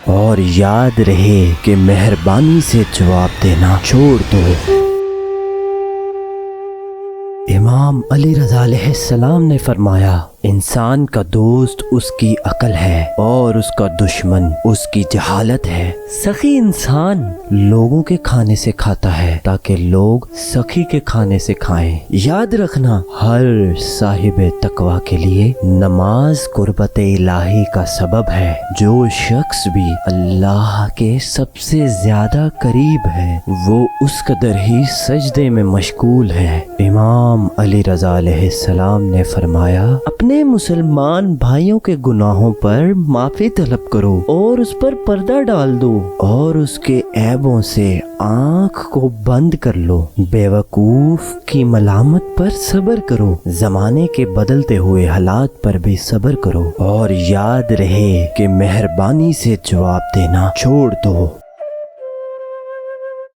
اور یاد رہے کہ مہربانی سے جواب دینا چھوڑ دو۔ امام علی رضا علیہ السلام نے فرمایا، انسان کا دوست اس کی عقل ہے اور اس کا دشمن اس کی جہالت ہے۔ سخی انسان لوگوں کے کھانے سے کھاتا ہے تاکہ لوگ سخی کے کھانے سے کھائیں۔ یاد رکھنا، ہر صاحب تقوی کے لیے نماز قربت الہی کا سبب ہے۔ جو شخص بھی اللہ کے سب سے زیادہ قریب ہے وہ اس قدر ہی سجدے میں مشغول ہے۔ امام علی رضا علیہ السلام نے فرمایا، اپنے مسلمان بھائیوں کے گناہوں پر معافی طلب کرو اور اس پر پردہ ڈال دو اور اس کے عیبوں سے آنکھ کو بند کر لو۔ بے وقوف کی ملامت پر صبر کرو، زمانے کے بدلتے ہوئے حالات پر بھی صبر کرو، اور یاد رہے کہ مہربانی سے جواب دینا چھوڑ دو۔